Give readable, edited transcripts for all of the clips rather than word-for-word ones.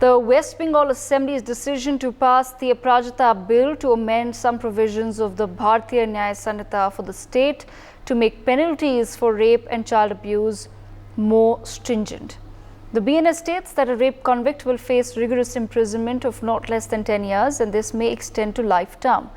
The West Bengal Assembly's decision to pass the Aparajita Bill to amend some provisions of the Bharatiya Nyaya Sanhita for the state to make penalties for rape and child abuse more stringent. The BNS states that a rape convict will face rigorous imprisonment of not less than 10 years, and this may extend to life term.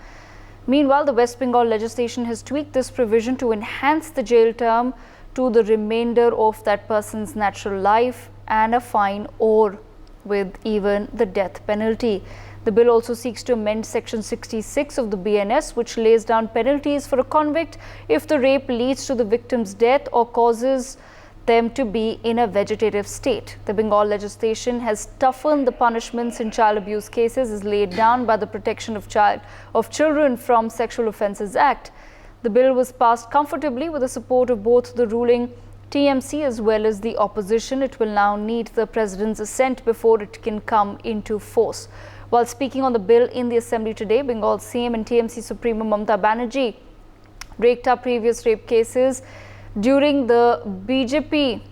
Meanwhile, the West Bengal legislation has tweaked this provision to enhance the jail term to the remainder of that person's natural life and a fine or with even the death penalty. The bill also seeks to amend Section 66 of the BNS, which lays down penalties for a convict if the rape leads to the victim's death or causes them to be in a vegetative state. The Bengal legislation has toughened the punishments in child abuse cases as laid down by the Protection of Children from Sexual Offences Act. The bill was passed comfortably with the support of both the ruling TMC as well as the opposition. It will now need the President's assent before it can come into force. While speaking on the bill in the Assembly today, Bengal CM and TMC Supremo Mamata Banerjee raked up previous rape cases during the BJP,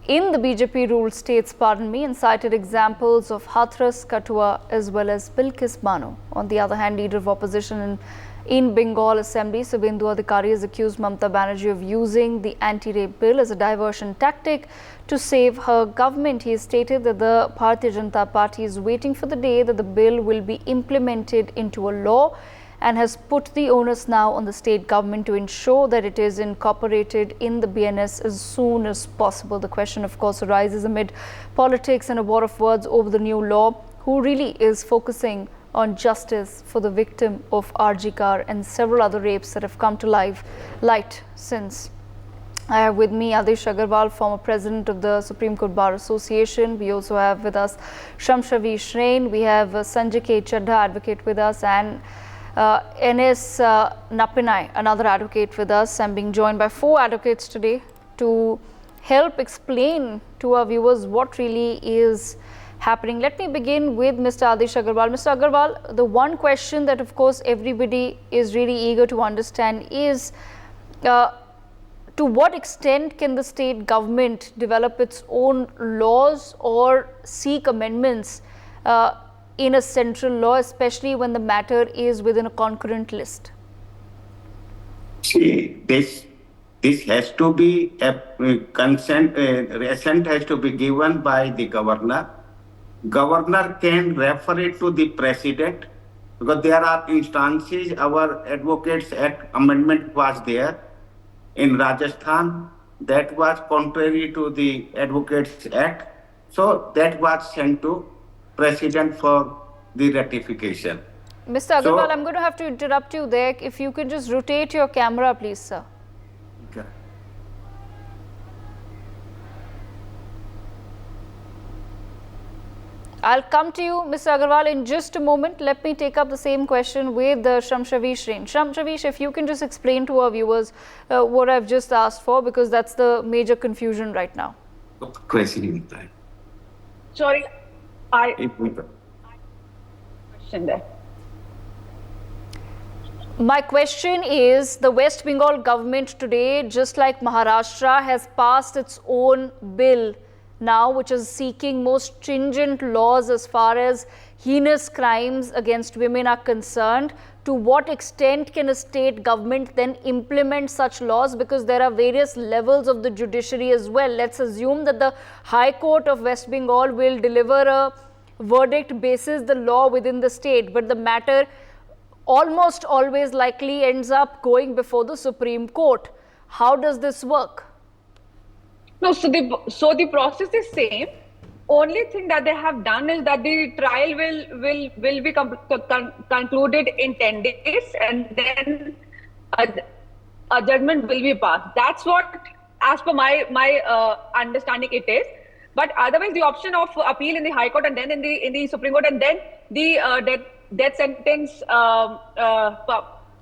in the BJP-ruled states, and cited examples of Hathras, Kathua as well as Bilkis Bano. On the other hand, leader of opposition in Bengal Assembly, Suvendu Adhikari, has accused Mamata Banerjee of using the anti-rape bill as a diversion tactic to save her government. He has stated that the Bharatiya Janata Party is waiting for the day that the bill will be implemented into a law and has put the onus now on the state government to ensure that it is incorporated in the BNS as soon as possible. The question, of course, arises amid politics and a war of words over the new law. Who really is focusing on justice for the victim of Arjikar and several other rapes that have come to light since? I have with me Adesh Agarwal, former president of the Supreme Court Bar Association. We also have with us Shamshavi Shrain. We have Sanjay K. Chadha, advocate, with us, and NS Napinai, another advocate, with us. I'm being joined by 4 advocates today to help explain to our viewers what really is happening. Let me begin with Mr. Adesh Agarwal. Mr. Agarwal, the one question that of course everybody is really eager to understand is to what extent can the state government develop its own laws or seek amendments in a central law, especially when the matter is within a concurrent list? See, this has to be a consent, assent has to be given by the governor. Governor can refer it to the president, because there are instances, our Advocates Act amendment was there in Rajasthan, that was contrary to the Advocates Act, so that was sent to president for the ratification. Mr. Agarwal, I'm going to have to interrupt you there. If you can just rotate your camera, please, sir. Okay. I'll come to you, Mr. Agarwal, in just a moment. Let me take up the same question with Shamshavi Shrain. Shamshavi, if you can just explain to our viewers what I've just asked for, because that's the major confusion right now. Sorry, question there. My question is, the West Bengal government today, just like Maharashtra, has passed its own bill now, which is seeking more stringent laws as far as heinous crimes against women are concerned. To what extent can a state government then implement such laws? Because there are various levels of the judiciary as well. Let's assume that the High Court of West Bengal will deliver a verdict basis the law within the state, but the matter almost always likely ends up going before the Supreme Court. How does this work? No, so the process is same. Only thing that they have done is that the trial will be concluded in 10 days, and then a judgment will be passed. That's what, as per my understanding, it is. But otherwise, the option of appeal in the High Court and then in the Supreme Court, and then the death sentence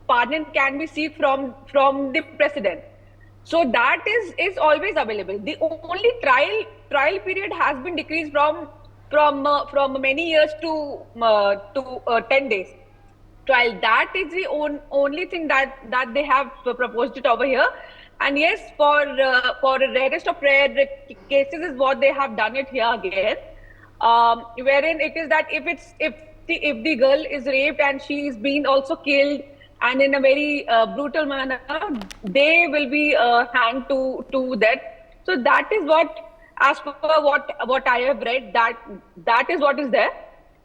pardon can be sought from the president. So that is always available. The only trial period has been decreased from many years to 10 days. Trial, that is the only thing that they have proposed it over here. And yes, for rarest of rare cases is what they have done it here again, wherein it is that if the girl is raped and she is being also killed and in a very brutal manner, they will be hanged to death. So that is what, as per what I have read, that is what is there.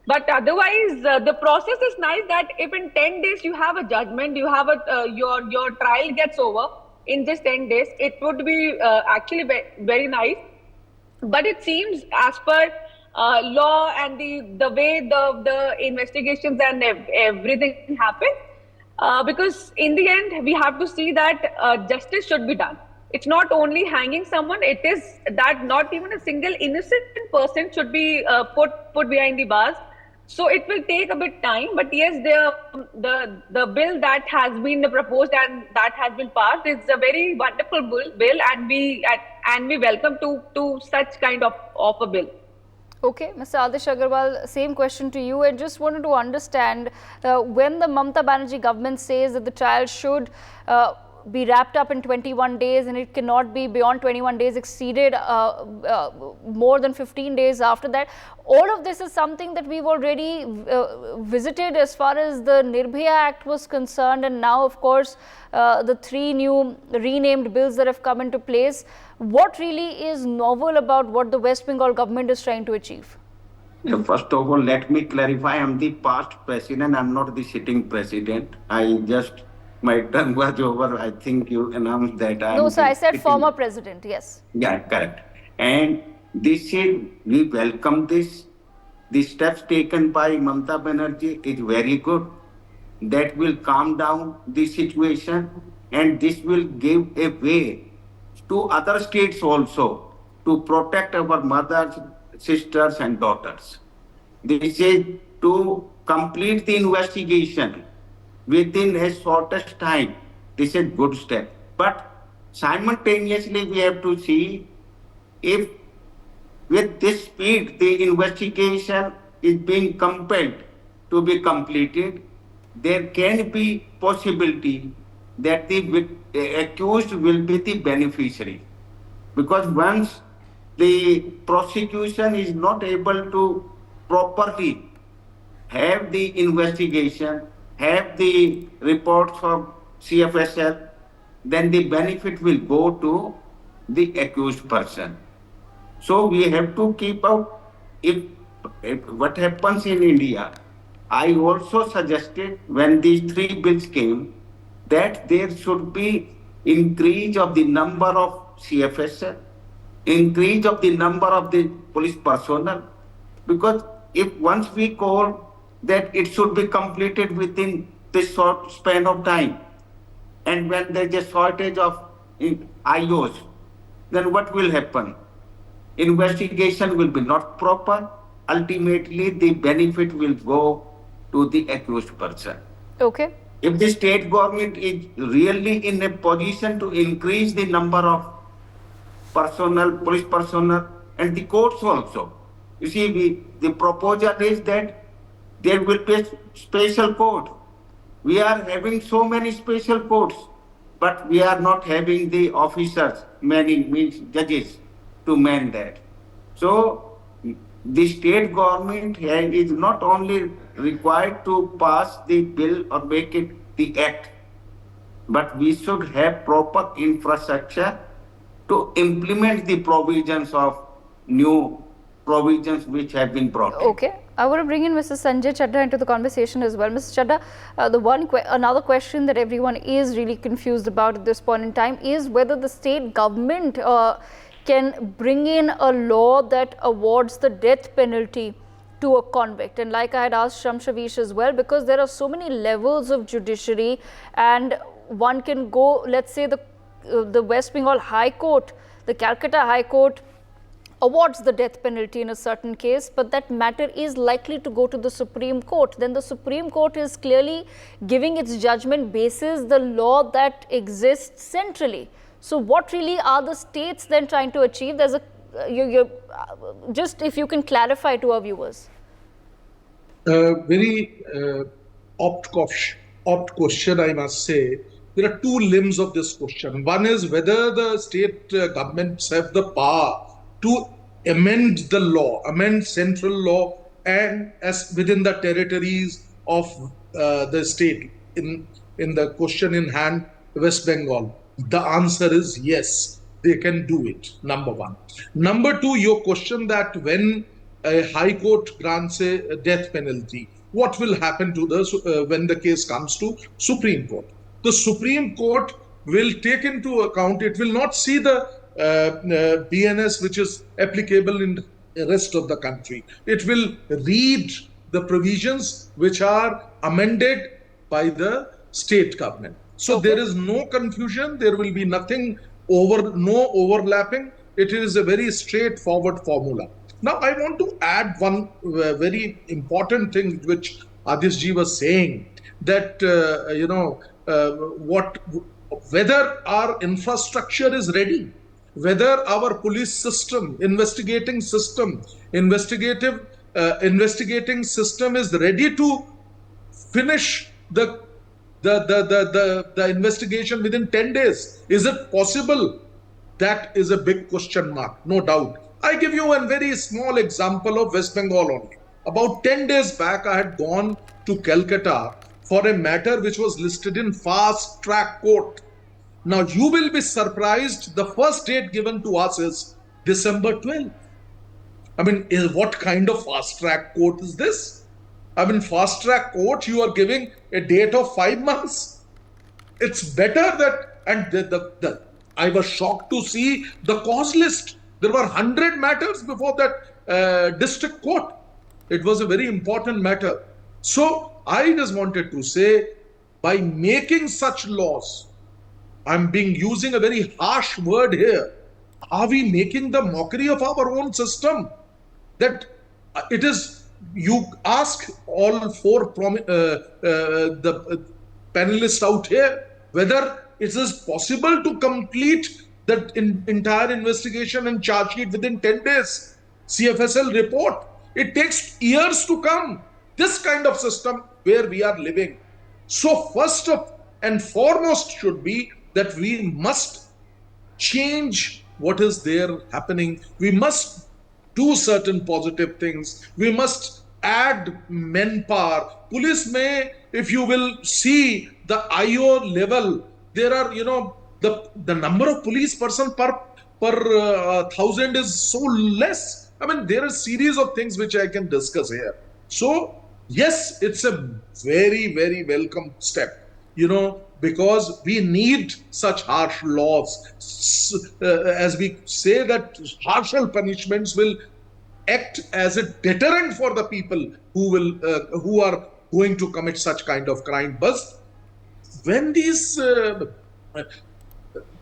But otherwise, the process is nice that if in 10 days you have a judgment, you have your trial gets over in just 10 days, it would be actually very nice. But it seems as per law and the way the investigations and everything happen, because in the end, we have to see that justice should be done. It's not only hanging someone, it is that not even a single innocent person should be put behind the bars. So it will take a bit time, but yes, the bill that has been proposed and that has been passed is a very wonderful bill, and we welcome to such kind of a bill. Okay, Mr. Adish Agarwal, same question to you. I just wanted to understand when the Mamata Banerjee government says that the trial should be wrapped up in 21 days and it cannot be beyond 21 days exceeded more than 15 days after that. All of this is something that we've already visited as far as the Nirbhaya Act was concerned, and now of course the 3 new renamed bills that have come into place. What really is novel about what the West Bengal government is trying to achieve? First of all, let me clarify, I'm the past president, I'm not the sitting president. My term was over. I think you announced that. No, sir, I said former president, yes. Yeah, correct. And we welcome this. The steps taken by Mamata Banerjee is very good. That will calm down the situation, and this will give a way to other states also to protect our mothers, sisters, and daughters. This is to complete the investigation within a shortest time. This is a good step. But simultaneously, we have to see if with this speed the investigation is being compelled to be completed, there can be possibility that the accused will be the beneficiary. Because once the prosecution is not able to properly have the investigation, have the reports from CFSL, then the benefit will go to the accused person. So we have to keep out if what happens in India. I also suggested when these 3 bills came that there should be increase of the number of CFSL, increase of the number of the police personnel, because if once we call that it should be completed within this short span of time, and when there is a shortage of IOs, then what will happen? Investigation will be not proper. Ultimately, the benefit will go to the accused person. Okay. If the state government is really in a position to increase the number of personnel, police personnel, and the courts also. You see, the proposal is that there will be a special court. We are having so many special courts, but we are not having the officers, means judges, to man that. So the state government is not only required to pass the bill or make it the act, but we should have proper infrastructure to implement the provisions of new provisions which have been brought in. Okay. I want to bring in Mr. Sanjay Chadha into the conversation as well. Mr. Chadha, another question that everyone is really confused about at this point in time is whether the state government can bring in a law that awards the death penalty to a convict. And like I had asked Shamshavish as well, because there are so many levels of judiciary, and one can go, let's say the West Bengal High Court, the Calcutta High Court awards the death penalty in a certain case, but that matter is likely to go to the Supreme Court. Then the Supreme Court is clearly giving its judgment basis the law that exists centrally. So what really are the states then trying to achieve? There's just if you can clarify to our viewers. Very opt question, I must say. there are two limbs of this question. One is whether the state governments have the power to amend the law, amend central law, and as within the territories of the state. In the question in hand, West Bengal, the answer is yes, they can do it. Number one. Number two, your question that when a high court grants a death penalty, what will happen to the when the case comes to Supreme Court? The Supreme Court will take into account, it will not see the BNS which is applicable in the rest of the country. It will read the provisions which are amended by the state government. So there is no confusion, there will be nothing no overlapping. It is a very straightforward formula. Now, I want to add one very important thing which Adishji was saying, that, whether our infrastructure is ready, whether our police system, investigating system is ready to finish the investigation within 10 days. Is it possible? That is a big question mark, no doubt. I give you a very small example of West Bengal only. About 10 days back, I had gone to Kolkata for a matter which was listed in fast track court. Now, you will be surprised, the first date given to us is December 12th. I mean, what kind of fast track court is this? I mean, fast track court, you are giving a date of 5 months. It's better that, and I was shocked to see the cause list. There were 100 matters before that district court. It was a very important matter. So I just wanted to say, by making such laws, I'm using a very harsh word here. Are we making the mockery of our own system? That it is, you ask all four the panelists out here whether it is possible to complete that entire investigation and charge sheet within 10 days. CFSL report. It takes years to come. This kind of system where we are living. So first and foremost should be that we must change what is there happening. We must do certain positive things. We must add manpower. Police may, if you will see the IO level, there are, the number of police person per 1,000 is so less. I mean, there are a series of things which I can discuss here. So, yes, it's a very, very welcome step, because we need such harsh laws. As we say that harsher punishments will act as a deterrent for the people who are going to commit such kind of crime. But when these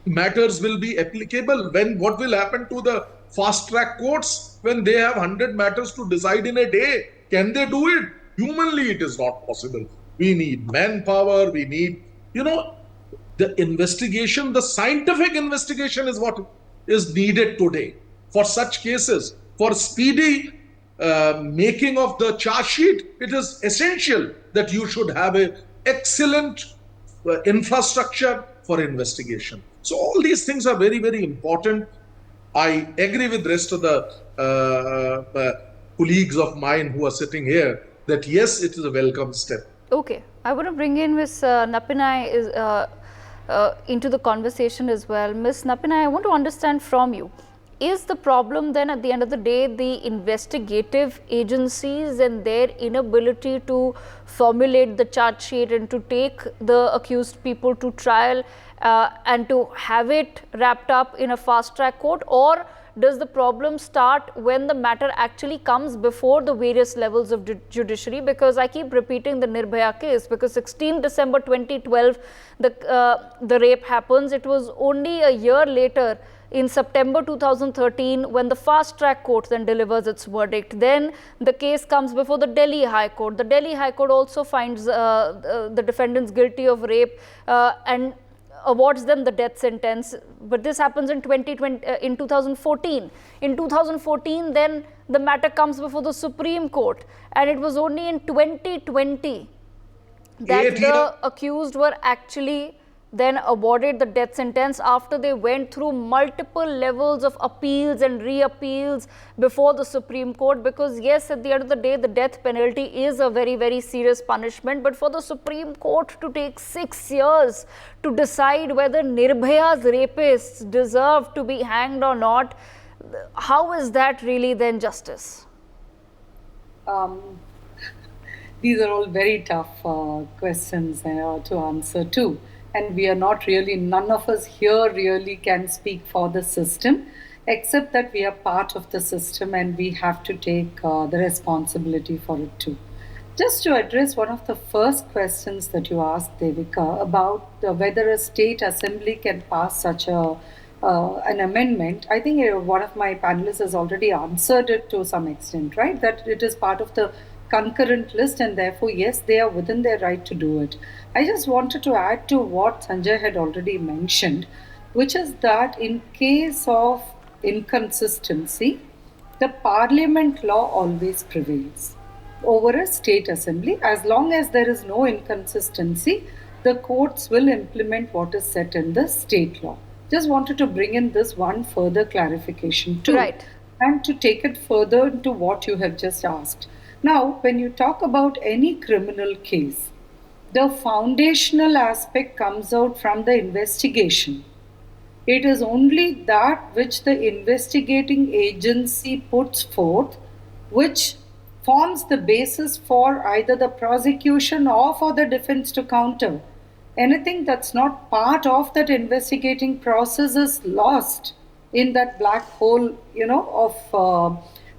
matters will be applicable, what will happen to the fast track courts when they have 100 matters to decide in a day? Can they do it? Humanly, it is not possible. We need manpower. We need, the investigation, the scientific investigation is what is needed today for such cases. For speedy making of the charge sheet, it is essential that you should have an excellent infrastructure for investigation. So all these things are very, very important. I agree with the rest of the colleagues of mine who are sitting here that yes, it is a welcome step. Okay, I want to bring in Ms. Napinai into the conversation as well. Ms. Napinai, I want to understand from you, is the problem then at the end of the day the investigative agencies and their inability to formulate the charge sheet and to take the accused people to trial and to have it wrapped up in a fast track court, or does the problem start when the matter actually comes before the various levels of judiciary? Because I keep repeating the Nirbhaya case, because 16 December 2012 the rape happens. It was only a year later, in September 2013, when the fast track court then delivers its verdict. Then the case comes before the Delhi High Court. The Delhi High Court also finds the defendants guilty of rape and awards them the death sentence. But this happens in 2014. In 2014, then the matter comes before the Supreme Court, and it was only in 2020 that the accused were actually then awarded the death sentence after they went through multiple levels of appeals and re-appeals before the Supreme Court. Because yes, at the end of the day, the death penalty is a very, very serious punishment. But for the Supreme Court to take 6 years to decide whether Nirbhaya's rapists deserve to be hanged or not, how is that really then justice? These are all very tough questions to answer too. And we are not really, none of us here really can speak for the system, except that we are part of the system and we have to take the responsibility for it too. Just to address one of the first questions that you asked, Devika, about whether a state assembly can pass such an amendment, I think one of my panelists has already answered it to some extent, right? That it is part of the concurrent list and therefore, yes, they are within their right to do it. I just wanted to add to what Sanjay had already mentioned, which is that in case of inconsistency, the parliament law always prevails over a state assembly. As long as there is no inconsistency, the courts will implement what is set in the state law. Just wanted to bring in this one further clarification too. Right. And to take it further into what you have just asked. Now, when you talk about any criminal case, the foundational aspect comes out from the investigation. It is only that which the investigating agency puts forth, which forms the basis for either the prosecution or for the defense to counter. Anything that's not part of that investigating process is lost in that black hole,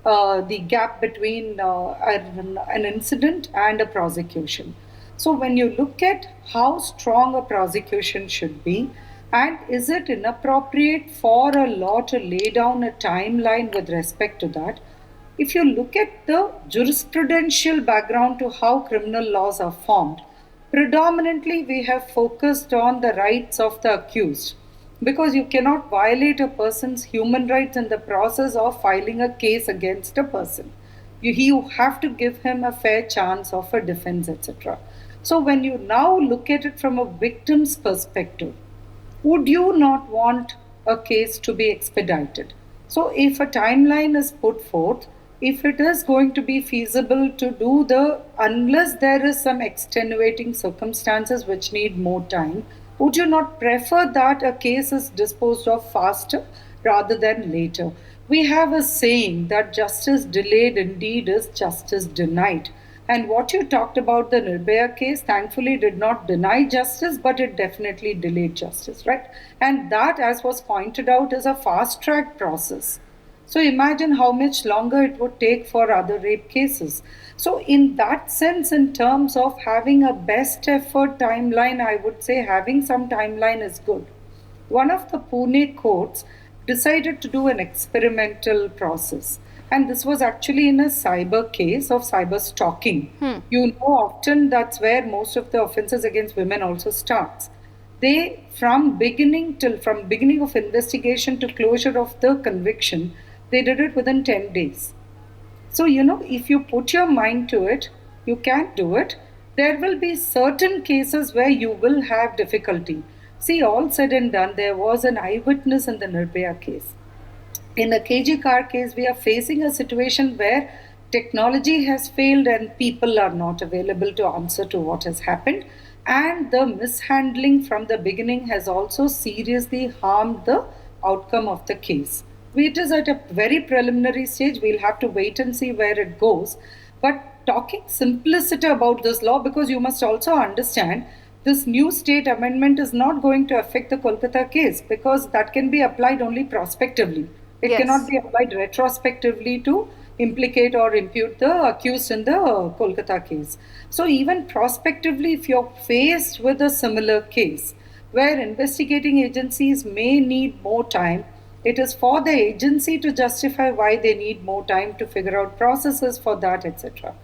of the gap between an incident and a prosecution. So when you look at how strong a prosecution should be, and is it inappropriate for a law to lay down a timeline with respect to that, if you look at the jurisprudential background to how criminal laws are formed, predominantly we have focused on the rights of the accused, because you cannot violate a person's human rights in the process of filing a case against a person. You have to give him a fair chance of a defense, etc. So when you now look at it from a victim's perspective, would you not want a case to be expedited? So if a timeline is put forth, if it is going to be feasible to do unless there is some extenuating circumstances which need more time, would you not prefer that a case is disposed of faster rather than later? We have a saying that justice delayed indeed is justice denied. And what you talked about, the Nirbhaya case, thankfully did not deny justice, but it definitely delayed justice, right? And that, as was pointed out, is a fast-track process. So imagine how much longer it would take for other rape cases. So in that sense, in terms of having a best effort timeline, I would say having some timeline is good. One of the Pune courts decided to do an experimental process. And this was actually in a cyber case of cyber stalking. You know, often that's where most of the offenses against women also starts. They, from beginning of investigation to closure of the conviction, they did it within 10 days. So, if you put your mind to it, you can do it. There will be certain cases where you will have difficulty. See, all said and done, there was an eyewitness in the Nirbhaya case. In the KG car case, we are facing a situation where technology has failed and people are not available to answer to what has happened. And the mishandling from the beginning has also seriously harmed the outcome of the case. It is at a very preliminary stage. We'll have to wait and see where it goes. But talking simplicity about this law, because you must also understand this new state amendment is not going to affect the Kolkata case, because that can be applied only prospectively. It cannot be applied retrospectively to implicate or impute the accused in the Kolkata case. So even prospectively, if you're faced with a similar case where investigating agencies may need more time, it is for the agency to justify why they need more time to figure out processes for that, etc.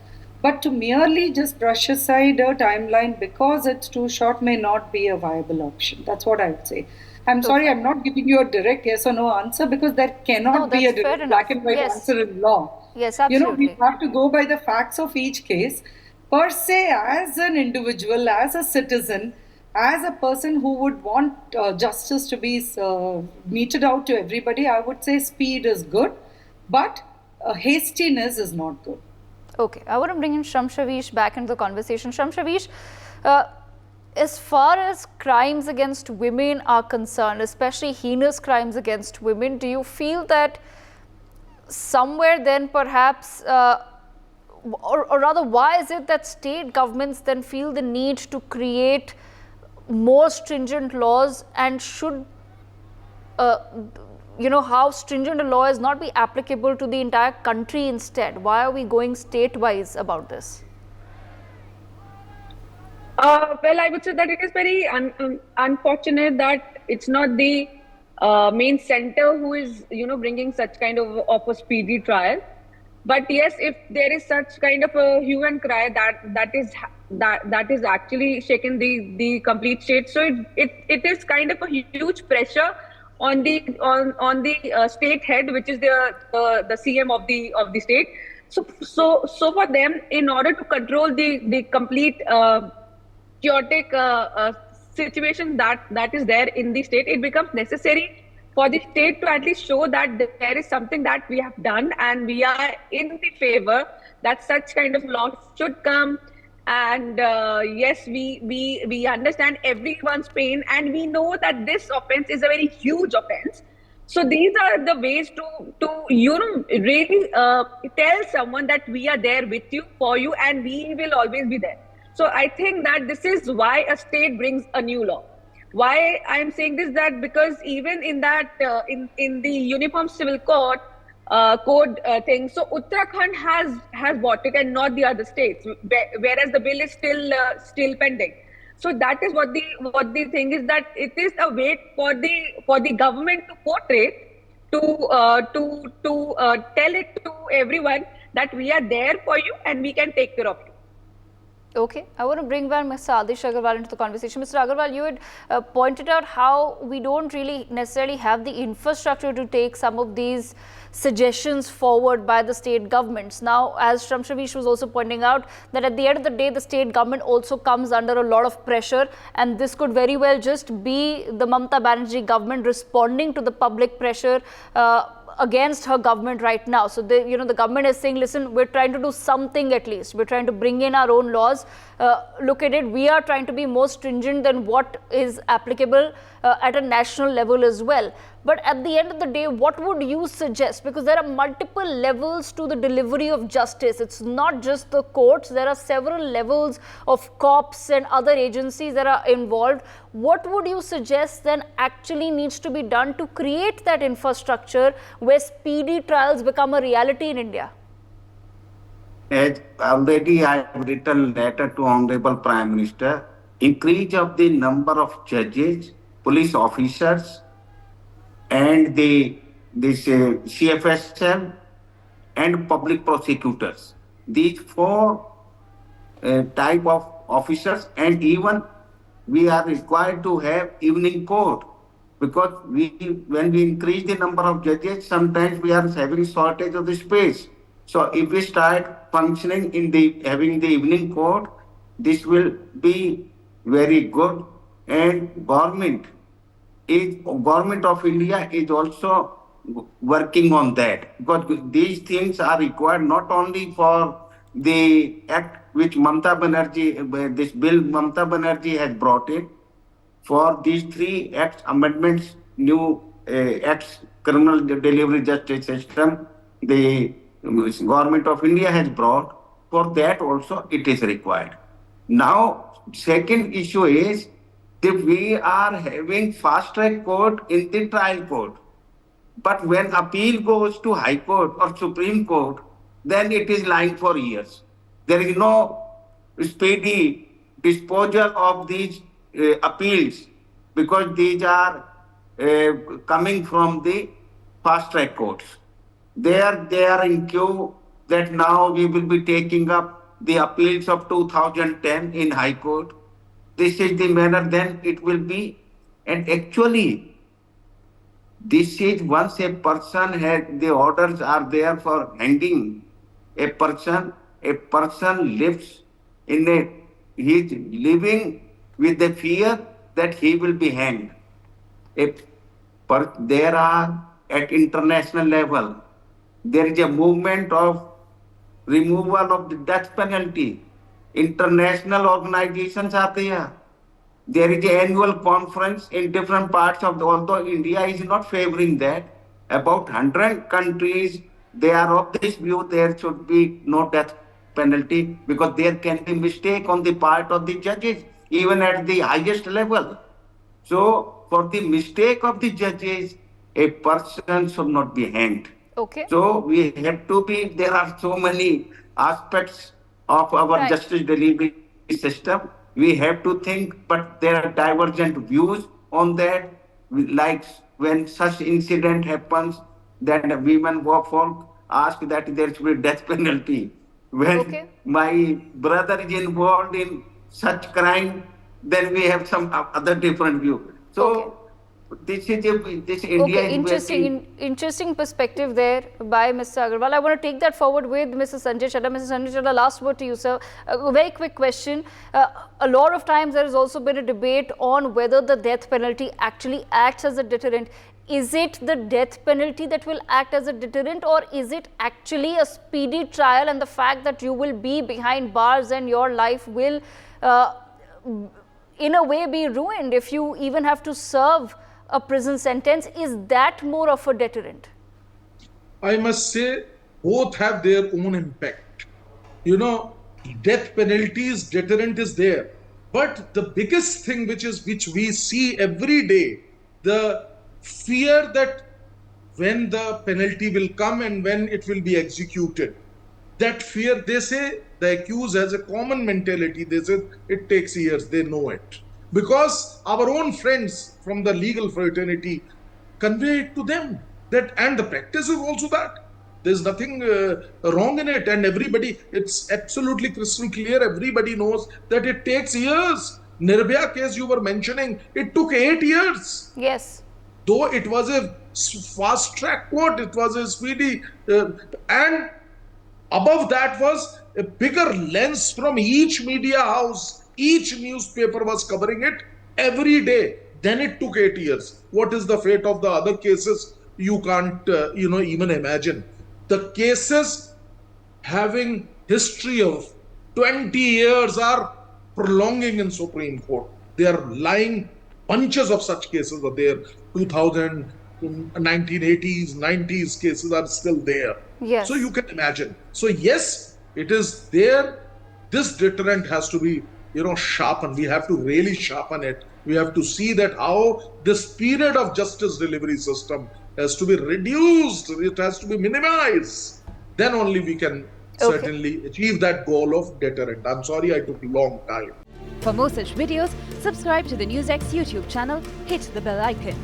But to merely just brush aside a timeline because it's too short may not be a viable option. That's what I would say. I'm sorry, I'm not giving you a direct yes or no answer, because there cannot be a direct black and white answer in law. Yes, absolutely. We have to go by the facts of each case. Per se, as an individual, as a citizen, As a person who would want justice to be meted out to everybody, I would say speed is good, but hastiness is not good. Okay, I want to bring in Shamshavish back into the conversation. Shamshavish, uh, as far as crimes against women are concerned, especially heinous crimes against women, do you feel that somewhere then perhaps, or rather, why is it that state governments then feel the need to create more stringent laws, and should how stringent a law is not be applicable to the entire country instead? Why are we going state-wise about this? Well, I would say that it is very unfortunate that it's not the main center who is, bringing such kind of a speedy trial. But yes, if there is such kind of a hue and cry that is actually shaken the complete state, so it is kind of a huge pressure on the state head, which is the CM of the state. So for them, in order to control the complete chaotic situation that is there in the state, it becomes necessary for the state to at least show that there is something that we have done and we are in the favor that such kind of laws should come. And yes, we understand everyone's pain, and we know that this offense is a very huge offense. So these are the ways to really tell someone that we are there with you, for you, and we will always be there. So I think that this is why a state brings a new law. Why I am saying this, that because even in that in the Uniform Civil Code thing, so Uttarakhand has bought it and not the other states, whereas the bill is still pending. So that is what the thing is, that it is a way for the government to portray, to tell it to everyone that we are there for you and we can take care of you. Okay, I want to bring back Mr. Adish Agarwal into the conversation. Mr. Agarwal, you had pointed out how we don't really necessarily have the infrastructure to take some of these suggestions forward by the state governments. Now, as Shamshavish was also pointing out, that at the end of the day, the state government also comes under a lot of pressure, and this could very well just be the Mamata Banerjee government responding to the public pressure against her government right now. So the government is saying, listen, we're trying to do something at least. We're trying to bring in our own laws. Look at it. We are trying to be more stringent than what is applicable at a national level as well. But at the end of the day, what would you suggest? Because there are multiple levels to the delivery of justice. It's not just the courts. There are several levels of cops and other agencies that are involved. What would you suggest then actually needs to be done to create that infrastructure where speedy trials become a reality in India? As already I have written letter to Honorable Prime Minister, increase of the number of judges, police officers, and this CFSM and public prosecutors. These four type of officers, and even we are required to have evening court, because when we increase the number of judges, sometimes we are having shortage of the space. So if we start functioning in having the evening court, this will be very good. And government of India is also working on that, because these things are required not only for the act which Mamata Banerjee, this bill Mamata Banerjee has brought in, for these three acts, amendments, new acts, criminal delivery justice system, the government of India has brought. For that also it is required. Now, second issue is that we are having fast track court in the trial court. But when appeal goes to High Court or Supreme Court, then it is lying for years. There is no speedy disposal of these appeals, because these are coming from the fast track courts. They are in queue that now we will be taking up the appeals of 2010 in High Court. This is the manner then it will be. And actually, this is once a person has, the orders are there for hanging a person lives in he's living with the fear that he will be hanged. If there are at international level, there is a movement of removal of the death penalty. International organizations are there. There is an annual conference in different parts of the world, although India is not favoring that. About 100 countries, they are of this view there should be no death penalty because there can be mistake on the part of the judges, even at the highest level. So, for the mistake of the judges, a person should not be hanged. Okay. So, we have to be, there are so many aspects of our justice delivery system. We have to think, but there are divergent views on that. Like when such incident happens, then the women folk ask that there should be death penalty. When my brother is involved in such crime, then we have some other different view. So this is this India is interesting perspective there by Mr. Agarwal. I want to take that forward with Mr. Sanjay Chadha. Mr. Sanjay Chadha, last word to you, sir. A very quick question. A lot of times there has also been a debate on whether the death penalty actually acts as a deterrent. Is it the death penalty that will act as a deterrent, or is it actually a speedy trial and the fact that you will be behind bars and your life will in a way be ruined if you even have to serve a prison sentence? Is that more of a deterrent? I must say both have their own impact. You know, death penalties, deterrent is there. But the biggest thing which we see every day, the fear that when the penalty will come and when it will be executed, that fear, they say, the accused has a common mentality. They say it takes years, they know it. Because our own friends from the legal fraternity convey it to them. That, and the practice is also that. There's nothing wrong in it, and everybody, it's absolutely crystal clear. Everybody knows that it takes years. Nirbhaya case you were mentioning, it took 8 years. Yes. Though it was a fast track court, it was a speedy, and above that was a bigger lens from each media house. Each newspaper was covering it every day. Then it took 8 years. What is the fate of the other cases? You can't, even imagine. The cases having history of 20 years are prolonging in Supreme Court. They are lying. Bunches of such cases are there. 2000, 1980s, 90s cases are still there. Yes. So you can imagine. So yes, it is there. This deterrent has to be, sharpened. We have to really sharpen it. We have to see that how this period of justice delivery system has to be reduced. It has to be minimized. Then only we can certainly achieve that goal of deterrent. I'm sorry I took a long time. For more such videos, subscribe to the NewsX YouTube channel, hit the bell icon.